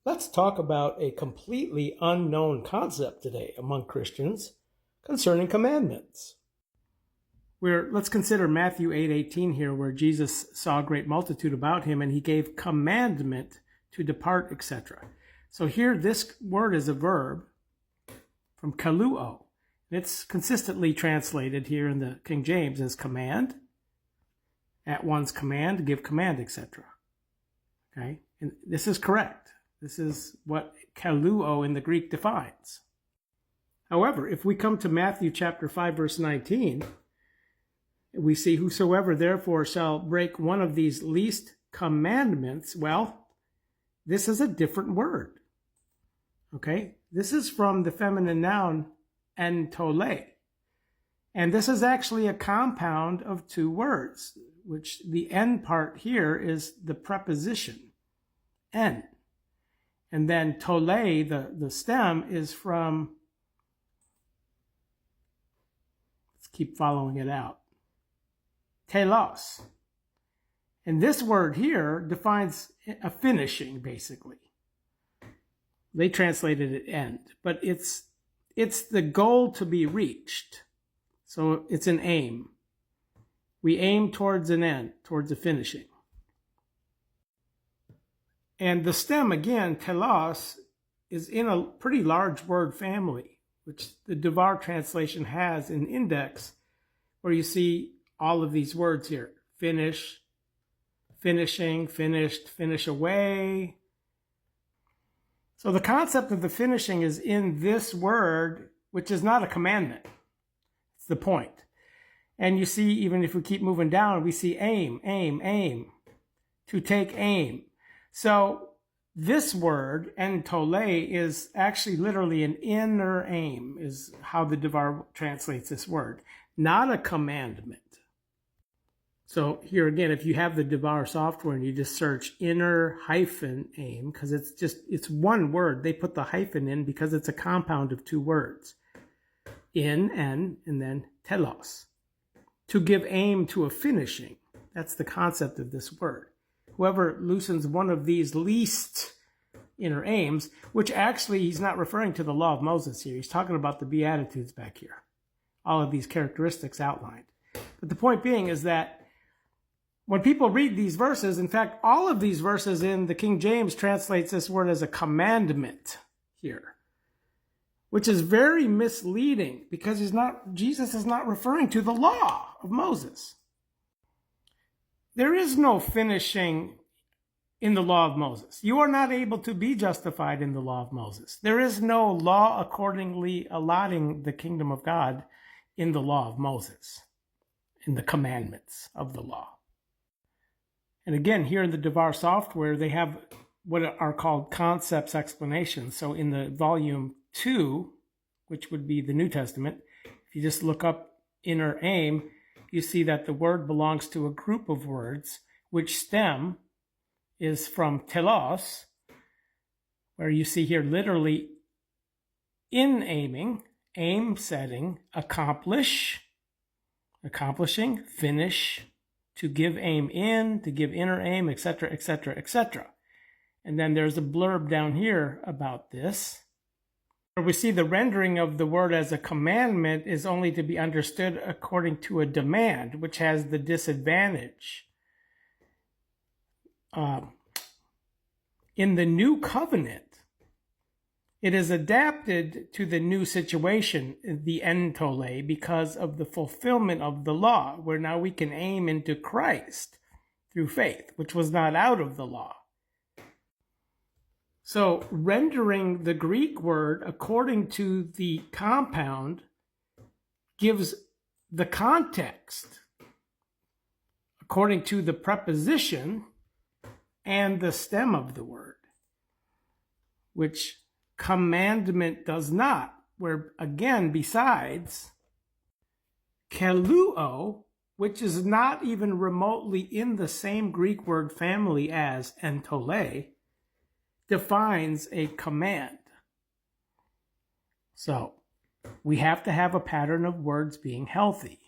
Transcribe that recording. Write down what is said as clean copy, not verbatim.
Let's talk about a completely unknown concept today among Christians concerning commandments. Let's consider Matthew 8:18 here, where Jesus saw a great multitude about him and he gave commandment to depart, etc. So here this word is a verb from kaluo. It's consistently translated here in the King James as command, at one's command, give command, etc. Okay, and this is correct. This is what kaluo in the Greek defines. However, if we come to Matthew chapter 5, verse 19, we see, whosoever therefore shall break one of these least commandments, well, this is a different word. Okay, this is from the feminine noun entole. And this is actually a compound of two words, which the en part here is the preposition, en. And then tole, the stem, is from, let's keep following it out, telos. And this word here defines a finishing, basically. They translated it end, but it's the goal to be reached. So it's an aim. We aim towards an end, towards a finishing. And the stem, again, telos, is in a pretty large word family, which the Devar translation has in index, where you see all of these words here. Finish, finishing, finished, finish away. So the concept of the finishing is in this word, which is not a commandment. It's the point. And you see, even if we keep moving down, we see aim, aim, aim, to take aim. So this word, entole, is actually literally an inner aim, is how the Devar translates this word, not a commandment. So here again, if you have the Devar software and you just search inner hyphen aim, because it's one word, they put the hyphen in because it's a compound of two words, in, en, and then telos. To give aim to a finishing. That's the concept of this word. Whoever loosens one of these least inner aims, which actually he's not referring to the law of Moses here. He's talking about the Beatitudes back here. All of these characteristics outlined. But the point being is that when people read these verses, in fact, all of these verses in the King James translates this word as a commandment here, which is very misleading because Jesus is not referring to the law of Moses. There is no finishing in the law of Moses. You are not able to be justified in the law of Moses. There is no law accordingly allotting the kingdom of God in the law of Moses, in the commandments of the law. And again, here in the Devar software, they have what are called concepts explanations. So in the volume 2, which would be the New Testament, if you just look up inner aim, you see that the word belongs to a group of words, which stem is from telos, where you see here literally in aiming, aim setting, accomplish, accomplishing, finish, to give aim in, to give inner aim, etc., etc., etc. And then there's a blurb down here about this, where we see the rendering of the word as a commandment is only to be understood according to a demand, which has the disadvantage. In the new covenant, it is adapted to the new situation, the entole, because of the fulfillment of the law, where now we can aim into Christ through faith, which was not out of the law. So rendering the Greek word according to the compound gives the context according to the preposition and the stem of the word, which commandment does not, where again, besides, kaluo, which is not even remotely in the same Greek word family as entole, defines a command. So we have to have a pattern of words being healthy.